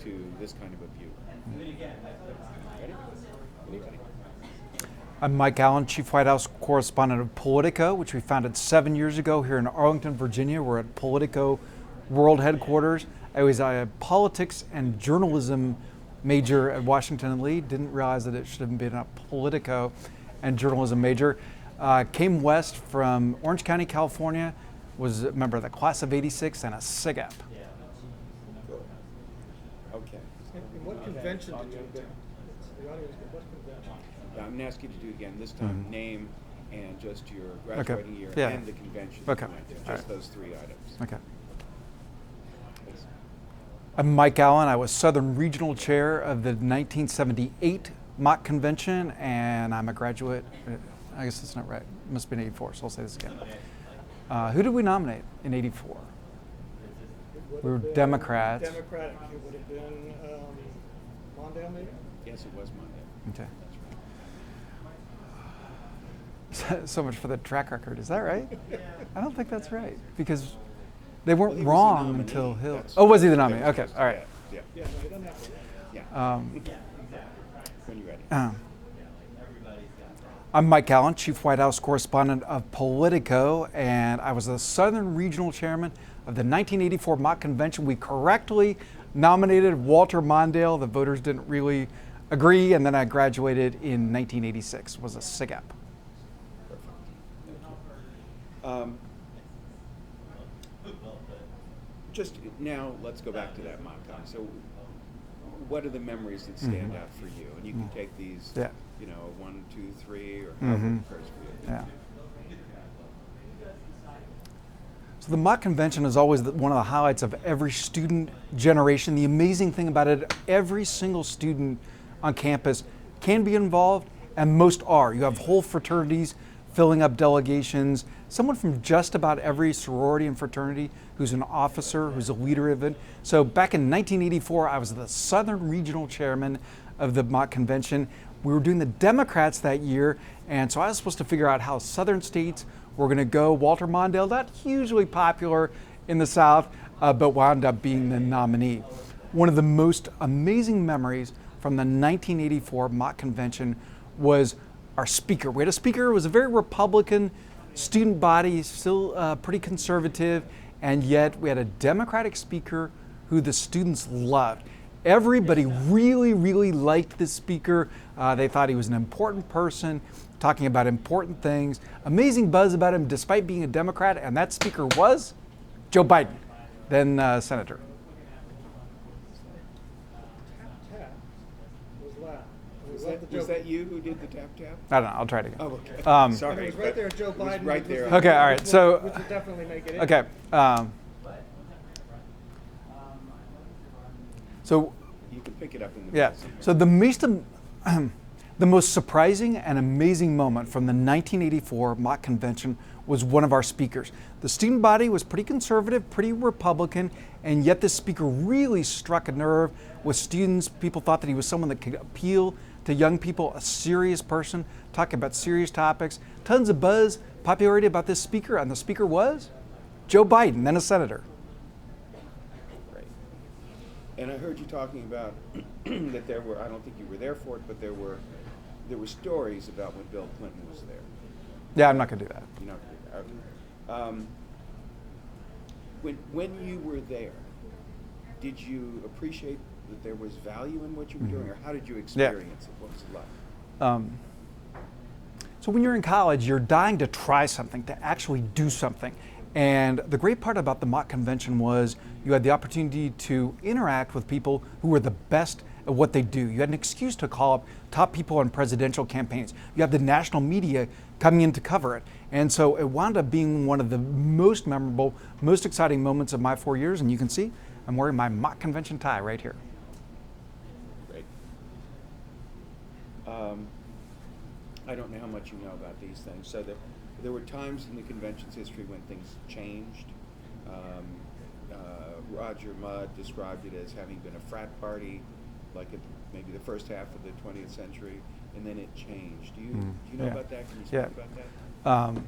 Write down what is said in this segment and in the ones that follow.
to this kind of a view. Ready? Anybody? I'm Mike Allen, Chief White House Correspondent of Politico, which we founded 7 years ago here in Arlington, Virginia. We're at Politico World Headquarters. I was a politics and journalism major at Washington and Lee. Didn't realize that it should have been a Politico and journalism major. Came west from Orange County, California. Was a member of the class of '86 and a SIGAP. Cool. Okay. And what convention did you attend? The audience, what convention? I'm going to ask you to do again this time, name and just your Okay. graduating year Yeah. and the convention. Okay. you went to. All Just right. those three items. Okay. Please. I'm Mike Allen. I was Southern Regional Chair of the 1978 Mock Convention, and I'm a graduate. I guess that's not right. It must have been 84, so I'll say this again. Who did we nominate in 84? We were Democrats. Democratic. It would have been Mondale, maybe? Yes, it was Monday. Okay. That's right. So much for the track record. Is that right? I don't think that's right, because they weren't Well, he was the wrong nominee. until Hill. That's- Oh, was he the nominee? Okay, all right. Yeah. Yeah, no, you don't have to. Yeah. When you're ready. I'm Mike Allen, Chief White House Correspondent of Politico, and I was the Southern Regional Chairman of the 1984 Mock Convention. We correctly nominated Walter Mondale. The voters didn't really agree, and then I graduated in 1986, was a SIGAP. Perfect. Thank you. Just now, let's go back to that mock con. So, what are the memories that stand out for you? And you can take these, Yeah. 1, 2, 3, or however it occurs for you. Yeah. So the mock convention is always one of the highlights of every student generation. The amazing thing about it, every single student on campus can be involved, and most are. You have whole fraternities filling up delegations, someone from just about every sorority and fraternity who's an officer, who's a leader of it. So back in 1984, I was the Southern Regional Chairman of the mock convention. We were doing the Democrats that year, and so I was supposed to figure out how Southern states were going to go. Walter Mondale, not hugely popular in the South, but wound up being the nominee. One of the most amazing memories from the 1984 mock convention was our speaker. We had a speaker who was a very Republican student body, still pretty conservative, and yet we had a Democratic speaker who the students loved. Everybody really, really liked this speaker. They thought he was an important person, talking about important things. Amazing buzz about him despite being a Democrat, and that speaker was Joe Biden, then Senator. Tap was loud. Was that you who did the tap tap? I don't know, I'll try it again. Oh, okay. Um, It Sorry. was right there, Joe it was Biden. right which there. was- Okay, all right, which so- would definitely make it in. Okay. So You can pick it up in the yeah. middle somewhere. So the most surprising and amazing moment from the 1984 mock convention was one of our speakers. The student body was pretty conservative, pretty Republican, and yet this speaker really struck a nerve with students. People thought that he was someone that could appeal to young people, a serious person, talking about serious topics. Tons of buzz, popularity about this speaker, and the speaker was Joe Biden, then a senator. Great. And I heard you talking about that there were, I don't think you were there for it, but there were stories about when Bill Clinton was there. Yeah, I'm not going to do that. You know, when you were there, did you appreciate that there was value in what you were doing, or how did you experience it? What was it like? So when you're in college, you're dying to try something, to actually do something. And the great part about the mock convention was you had the opportunity to interact with people who were the best at what they do. You had an excuse to call up top people on presidential campaigns. You have the national media coming in to cover it. And so it wound up being one of the most memorable, most exciting moments of my 4 years. And you can see I'm wearing my mock convention tie right here. Great. I don't know how much you know about these things. So there were times in the convention's history when things changed. Roger Mudd described it as having been a frat party, like at maybe the first half of the 20th century, and then it changed. Do you know Yeah. about that? Can you speak Yeah. about that?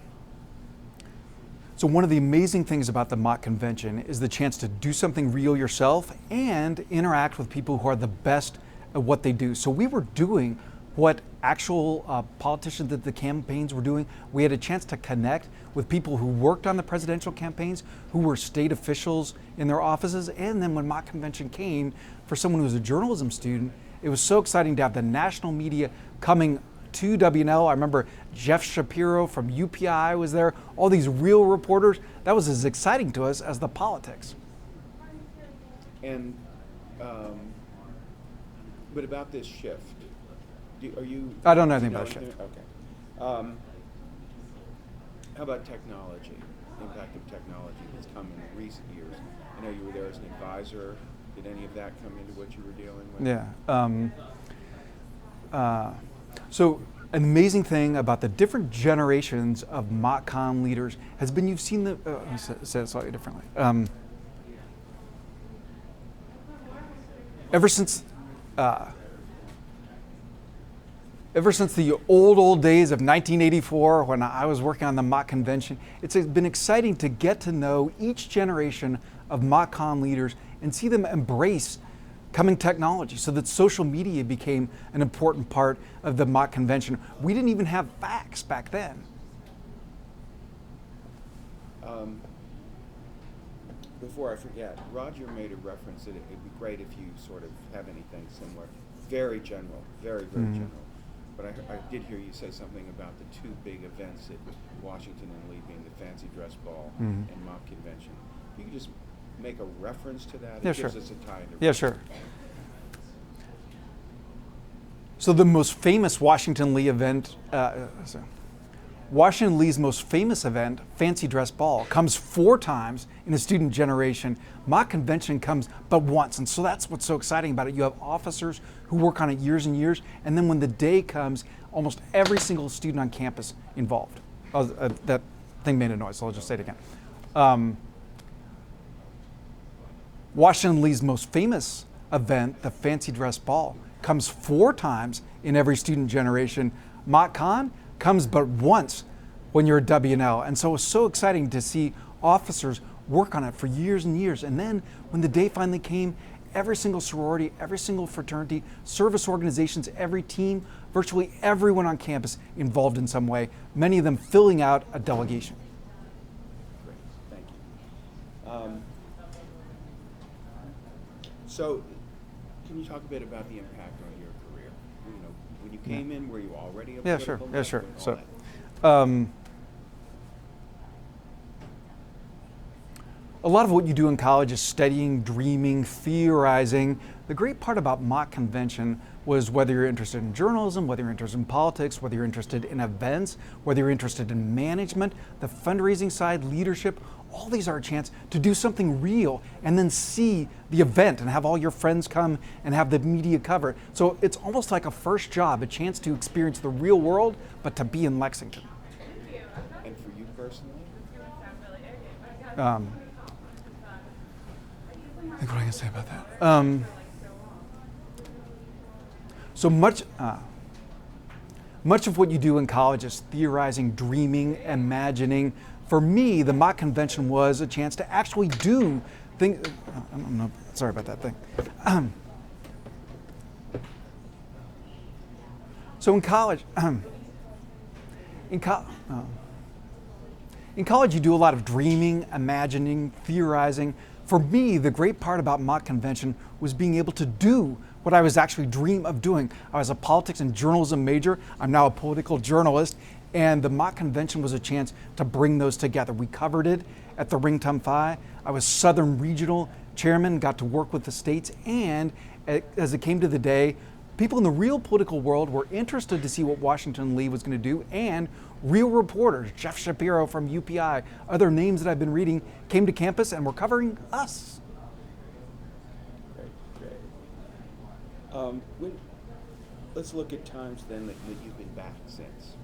So one of the amazing things about the mock convention is the chance to do something real yourself and interact with people who are the best at what they do. So we were doing what actual politicians at the campaigns were doing. We had a chance to connect with people who worked on the presidential campaigns, who were state officials in their offices. And then when mock convention came, for someone who was a journalism student, it was so exciting to have the national media coming to WNL. I remember Jeff Shapiro from UPI was there, all these real reporters. That was as exciting to us as the politics. And, but about this shift, are you? I don't know anything about anything? shift. Okay. How about technology, the impact of technology that's come in recent years? I know you were there as an advisor. Did any of that come into what you were dealing with? Yeah. So an amazing thing about the different generations of MockCon leaders has been you've seen the, let me say it slightly differently. Ever since the old days of 1984 when I was working on the mock convention, it's been exciting to get to know each generation of MockCon leaders and see them embrace coming technology, so that social media became an important part of the mock convention. We didn't even have fax back then. Before I forget, Roger made a reference that it'd be great if you sort of have anything similar. Very general, very general. But I did hear you say something about the two big events at Washington and Lee being the fancy dress ball and mock convention. You could just make a reference to that? Yeah, it sure. gives us a tie into Yeah, sure. So the most famous Washington Lee event, Washington Lee's most famous event, Fancy Dress Ball, comes 4 times in the student generation. Mock convention comes but once, and so that's what's so exciting about it. You have officers who work on it years and years, and then when the day comes, almost every single student on campus involved. That thing made a noise, so I'll just say it again. Washington Lee's most famous event, the Fancy Dress Ball, comes 4 times in every student generation. MockCon comes but once when you're at WNL. And so it's so exciting to see officers work on it for years and years. And then when the day finally came, every single sorority, every single fraternity, service organizations, every team, virtually everyone on campus involved in some way, many of them filling out a delegation. Great, thank you. So, can you talk a bit about the impact on your career? You know, when you came in, were you already a political leader and all So, that? a lot of what you do in college is studying, dreaming, theorizing. The great part about mock convention was whether you're interested in journalism, whether you're interested in politics, whether you're interested in events, whether you're interested in management, the fundraising side, leadership, all these are a chance to do something real and then see the event and have all your friends come and have the media cover it. So it's almost like a first job, a chance to experience the real world, but to be in Lexington. And for you personally? I think what I can say about that. So much of what you do in college is theorizing, dreaming, imagining. For me, the mock convention was a chance to actually do things. Sorry about that thing. So in college, in college, you do a lot of dreaming, imagining, theorizing. For me, the great part about mock convention was being able to do what I was actually dream of doing. I was a politics and journalism major. I'm now a political journalist. And the mock convention was a chance to bring those together. We covered it at the Ring Tum Phi. I was Southern Regional Chairman, got to work with the states, and as it came to the day, people in the real political world were interested to see what Washington Lee was going to do, and real reporters, Jeff Shapiro from UPI, other names that I've been reading, came to campus and were covering us. Great. Let's look at times then that you've been back since.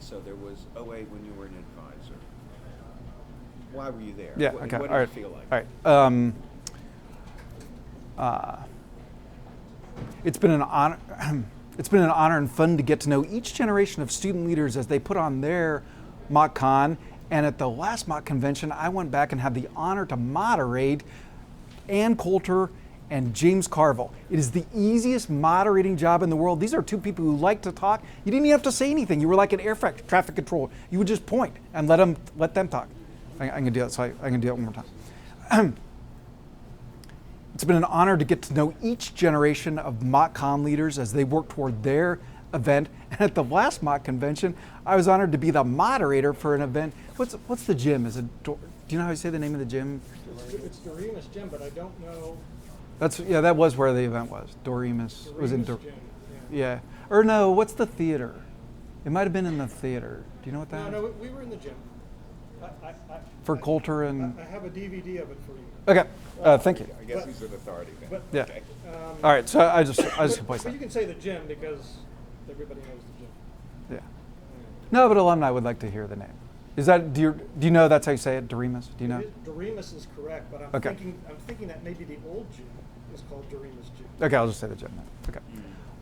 So there was 08 when you were an advisor. Why were you there? Yeah, What okay, did all right. it feel like? All right. It's been an honor. It's been an honor and fun to get to know each generation of student leaders as they put on their MockCon And at the last mock convention, I went back and had the honor to moderate Ann Coulter and James Carville. It is the easiest moderating job in the world. These are two people who like to talk. You didn't even have to say anything. You were like an traffic controller. You would just point and let them talk. I'm gonna do that. So I'm gonna do it one more time. It's been an honor to get to know each generation of MockCon leaders as they work toward their event. And at the last mock convention, I was honored to be the moderator for an event. What's the gym? Do you know how you say the name of the gym? It's Doremus Gym, but I don't know. That was where the event was. Doremus was in Gym, yeah. Or no, what's the theater? It might have been in the theater. Do you know what that is? No, we were in the gym. For Coulter and... I have a DVD of it for you. Okay, thank you. I guess he's an authority then. But, Yeah. Okay. All right, so I just but place you that. can say the gym because everybody knows the gym. Yeah. No, but alumni would like to hear the name. Is that, do you know that's how you say it, Doremus? Do you know? Doremus is correct, but Okay. I'm thinking that maybe the old gym is called Doremus Gym. Okay, I'll just say the gym then. Okay.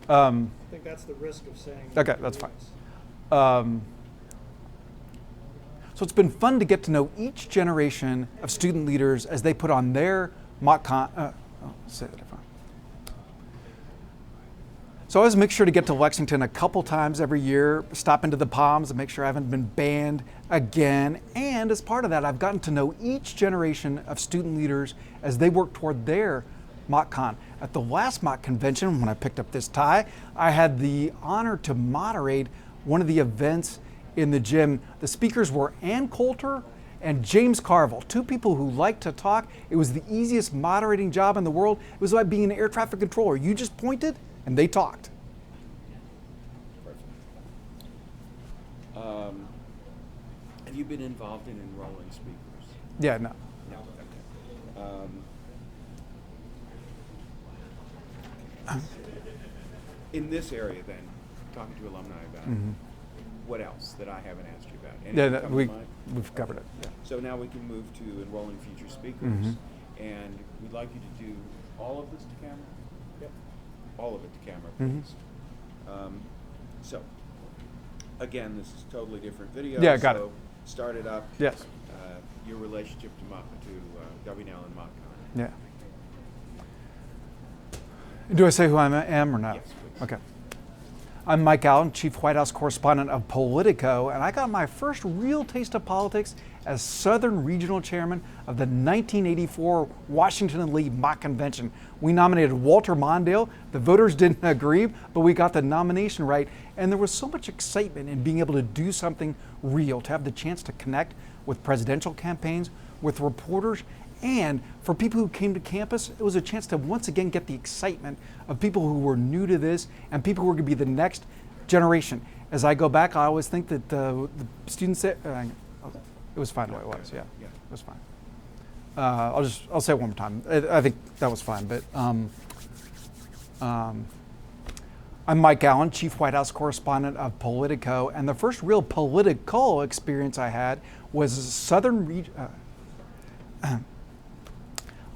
I think that's the risk of saying. Okay, that's Doremus. fine. So it's been fun to get to know each generation of student leaders as they put on their MockCon. Say that different. So I always make sure to get to Lexington a couple times every year, stop into the Palms and make sure I haven't been banned again. And as part of that, I've gotten to know each generation of student leaders as they work toward their MockCon. At the last mock convention, when I picked up this tie, I had the honor to moderate one of the events in the gym. The speakers were Ann Coulter and James Carville, two people who like to talk. It was the easiest moderating job in the world. It was like being an air traffic controller. You just pointed and they talked. Perfect. Have you been involved in enrolling speakers? Yeah, no. No. Okay. In this area, then, talking to alumni about what else that I haven't asked you about? Yeah, Anything no, come to mind? we've covered it. Yeah. So now we can move to enrolling future speakers, and we'd like you to do all of this to camera. Yep. All of it to camera, please. So, again, this is a totally different video. Yeah, got it. So start it up. Yes. Your relationship to WNL and MockCon. Yeah. Do I say who I am or not? Yes, please. Okay. I'm Mike Allen, Chief White House Correspondent of Politico, and I got my first real taste of politics as Southern Regional Chairman of the 1984 Washington and Lee Mock Convention. We nominated Walter Mondale. The voters didn't agree, but we got the nomination right, and there was so much excitement in being able to do something real, to have the chance to connect with presidential campaigns, with reporters, and for people who came to campus, it was a chance to once again get the excitement of people who were new to this and people who were going to be the next generation. As I go back, I always think that the students said, it was fine the way it was, yeah, it was fine. I'll say it one more time. I think that was fine, but I'm Mike Allen, Chief White House Correspondent of Politico, and the first real political experience I had was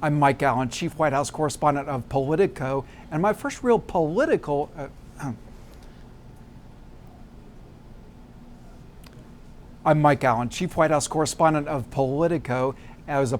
I'm Mike Allen, Chief White House Correspondent of Politico, and my first real political I'm Mike Allen, Chief White House Correspondent of Politico. As a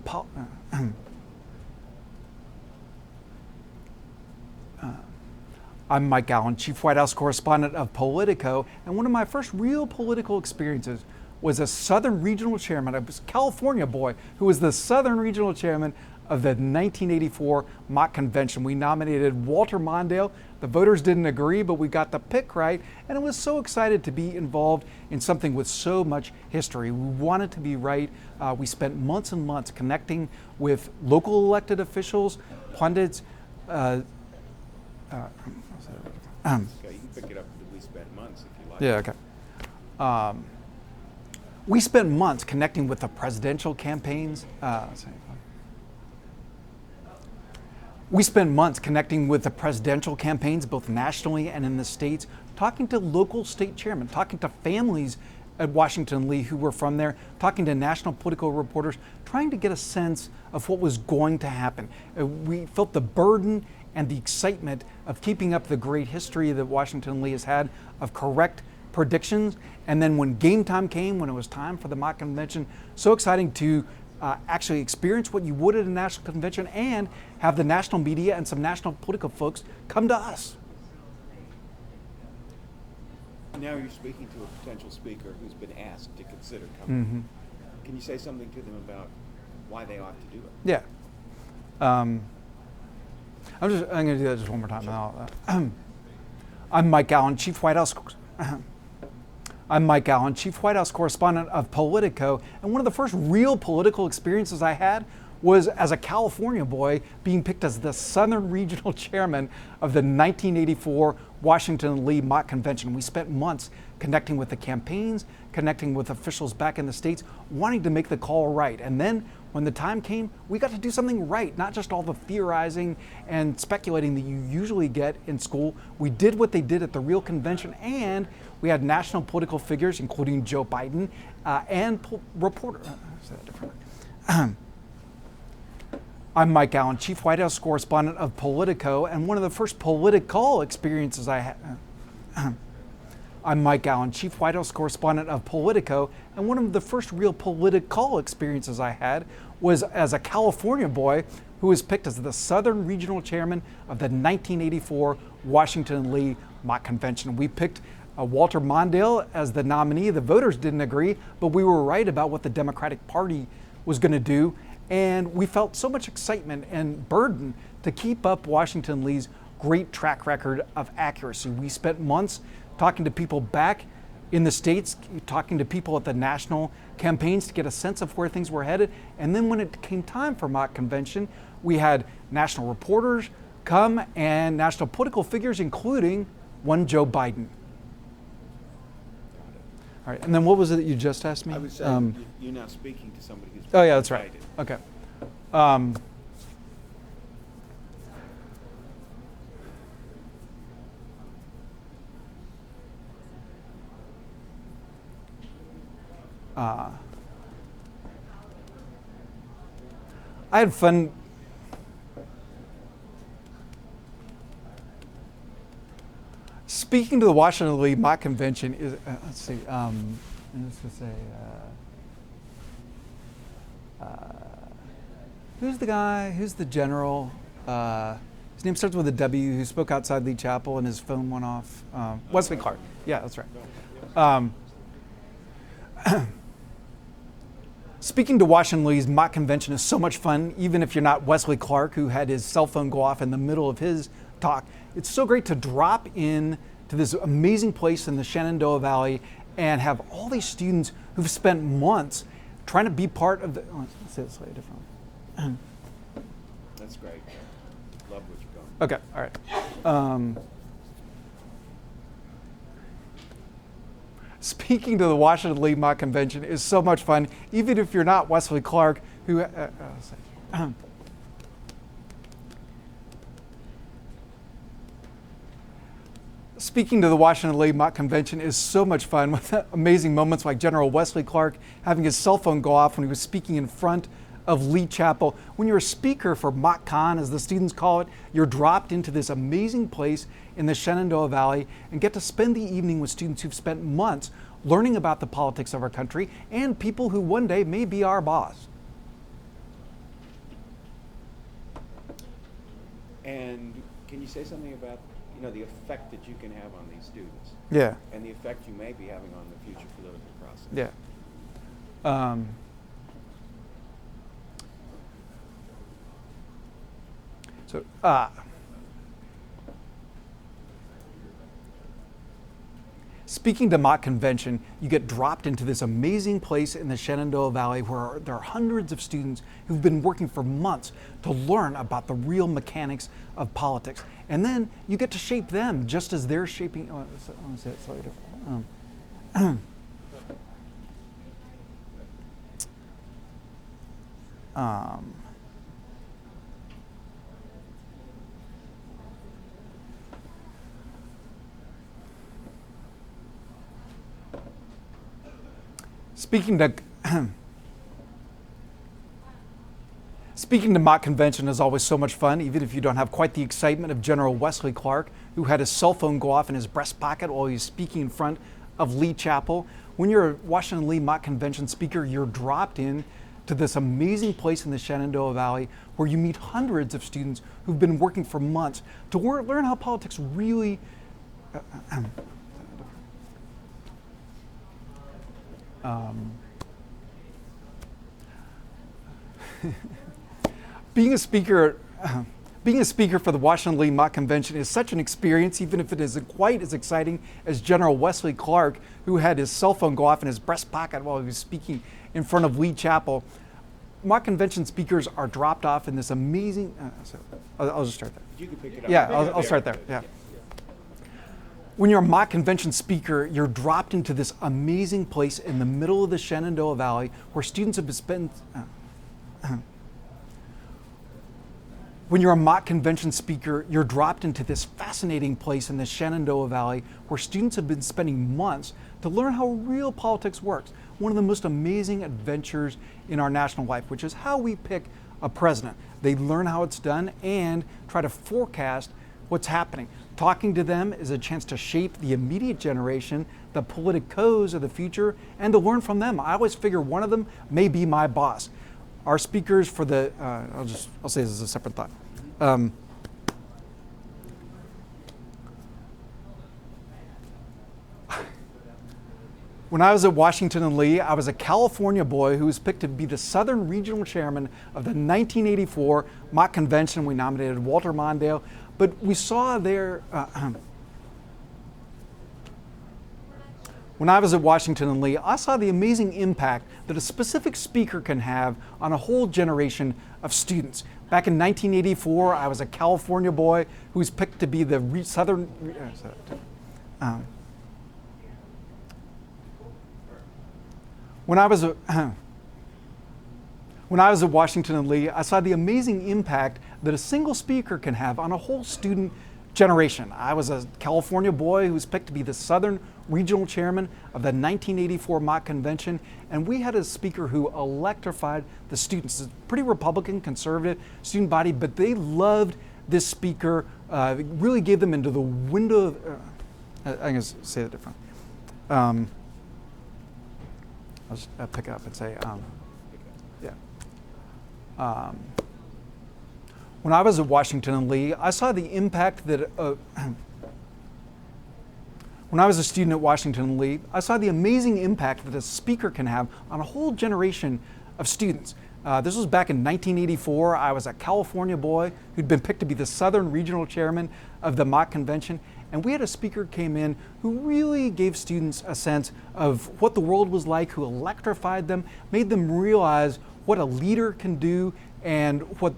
I'm Mike Allen, Chief White House Correspondent of Politico, and one of my first real political experiences was a Southern Regional Chairman. I was a California boy who was the Southern Regional Chairman of the 1984 Mock Convention. We nominated Walter Mondale. The voters didn't agree, but we got the pick right, and I was so excited to be involved in something with so much history. We wanted to be right. We spent months and months connecting with local elected officials, pundits. Okay, you can pick it up that we spent months if you like. Yeah, okay. We spent months connecting with the presidential campaigns. We spent months connecting with the presidential campaigns, both nationally and in the states, talking to local state chairmen, talking to families at Washington and Lee who were from there, talking to national political reporters, trying to get a sense of what was going to happen. We felt the burden and the excitement of keeping up the great history that Washington and Lee has had of correct predictions. And then when game time came, when it was time for the mock convention, so exciting to actually experience what you would at a national convention and have the national media and some national political folks come to us. Now you're speaking to a potential speaker who's been asked to consider coming. Can you say something to them about why they ought to do it? Yeah. I'm going to do that just one more time. Sure. I'm Mike Allen, Chief White House. I'm Mike Allen, Chief White House correspondent of Politico, and one of the first real political experiences I had was as a California boy being picked as the Southern Regional Chairman of the 1984 Washington Lee Mock Convention. We spent months connecting with the campaigns, connecting with officials back in the states, wanting to make the call right. And then when the time came, we got to do something right, not just all the theorizing and speculating that you usually get in school. We did what they did at the real convention, and we had national political figures, including Joe Biden, and reporters. Say that differently. I'm Mike Allen, Chief White House correspondent of Politico, and one of the first political experiences I had. I'm Mike Allen, Chief White House correspondent of Politico, and one of the first real political experiences I had was as a California boy who was picked as the Southern Regional Chairman of the 1984 Washington Lee Mock Convention. We picked Walter Mondale as the nominee. The voters didn't agree, but we were right about what the Democratic Party was going to do. And we felt so much excitement and burden to keep up Washington Lee's great track record of accuracy. We spent months talking to people back in the states, talking to people at the national campaigns to get a sense of where things were headed. And then when it came time for mock convention, we had national reporters come and national political figures, including one Joe Biden. All right, and then what was it that you just asked me? I was saying you're now speaking to somebody who's oh yeah, that's right. invited. Okay. I had fun. Speaking to the Washington Lee Mock Convention is, let's see, let's just say, who's the guy, who's the general, his name starts with a W, who spoke outside Lee Chapel and his phone went off. Wesley Clark. Yeah, that's right. Speaking to Washington Lee's mock convention is so much fun, even if you're not Wesley Clark, who had his cell phone go off in the middle of his talk. It's so great to drop in to this amazing place in the Shenandoah Valley and have all these students who've spent months trying to be part of the, let's say it slightly differently. That's great. Love what you're going. Okay, all right. Speaking to the Washington Lee Mock Convention is so much fun, even if you're not Wesley Clark, who, Speaking to the Washington Lee Mock Convention is so much fun, with amazing moments like General Wesley Clark having his cell phone go off when he was speaking in front of Lee Chapel. When you're a speaker for MockCon, as the students call it, you're dropped into this amazing place in the Shenandoah Valley and get to spend the evening with students who've spent months learning about the politics of our country and people who one day may be our boss. And can you say something about, the effect that you can have on these students? Yeah. And the effect you may be having on the future political process? Yeah. Speaking to mock convention, you get dropped into this amazing place in the Shenandoah Valley where there are hundreds of students who've been working for months to learn about the real mechanics of politics. And then you get to shape them just as they're shaping. I want to say it slightly different. Speaking to mock convention is always so much fun, even if you don't have quite the excitement of General Wesley Clark, who had his cell phone go off in his breast pocket while he was speaking in front of Lee Chapel. When you're a Washington Lee Mock Convention speaker, you're dropped in to this amazing place in the Shenandoah Valley where you meet hundreds of students who've been working for months to learn how politics really being a speaker for the Washington Lee Mock Convention is such an experience, even if it isn't quite as exciting as General Wesley Clark, who had his cell phone go off in his breast pocket while he was speaking in front of Lee Chapel. Mock convention speakers are dropped off in this amazing. I'll just start there. You can pick it up. Yeah, I'll start there. Yeah. When you're a mock convention speaker, you're dropped into this amazing place in the middle of the Shenandoah Valley where students have been spent. When you're a mock convention speaker, you're dropped into this fascinating place in the Shenandoah Valley where students have been spending months to learn how real politics works. One of the most amazing adventures in our national life, which is how we pick a president. They learn how it's done and try to forecast what's happening. Talking to them is a chance to shape the immediate generation, the politicos of the future, and to learn from them. I always figure one of them may be my boss. Our speakers for the, I'll say this as a separate thought. When I was at Washington and Lee, I was a California boy who was picked to be the Southern Regional Chairman of the 1984 Mock Convention. We nominated Walter Mondale, but we saw there, when I was at Washington and Lee, I saw the amazing impact that a specific speaker can have on a whole generation of students. Back in 1984, I was a California boy who was picked to be the When I was at Washington and Lee, I saw the amazing impact that a single speaker can have on a whole student generation. I was a California boy who was picked to be the Southern Regional Chairman of the 1984 Mock Convention, and we had a speaker who electrified the students. It's a pretty Republican, conservative student body, but they loved this speaker. It really gave them into the window of, I'm going to say that different. I'll just pick up and say, when I was at Washington and Lee, I saw the impact that, when I was a student at Washington and Lee, I saw the amazing impact that a speaker can have on a whole generation of students. This was back in 1984. I was a California boy who'd been picked to be the Southern Regional Chairman of the Mock Convention. And we had a speaker came in who really gave students a sense of what the world was like, who electrified them, made them realize what a leader can do and what...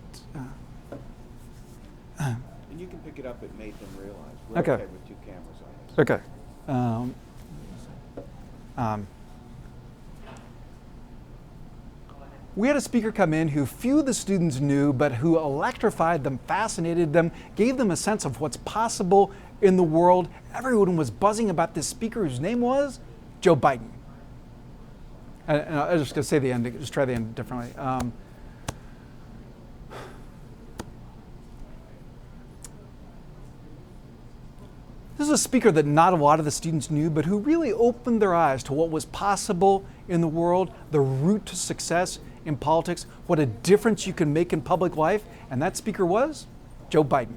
and you can pick it up, it made them realize. We're okay with two cameras on this. Okay. We had a speaker come in who few of the students knew, but who electrified them, fascinated them, gave them a sense of what's possible in the world. Everyone was buzzing about this speaker whose name was Joe Biden. And I was just going to say the end, just try the end differently. This is a speaker that not a lot of the students knew, but who really opened their eyes to what was possible in the world, the route to success in politics, what a difference you can make in public life, and that speaker was Joe Biden.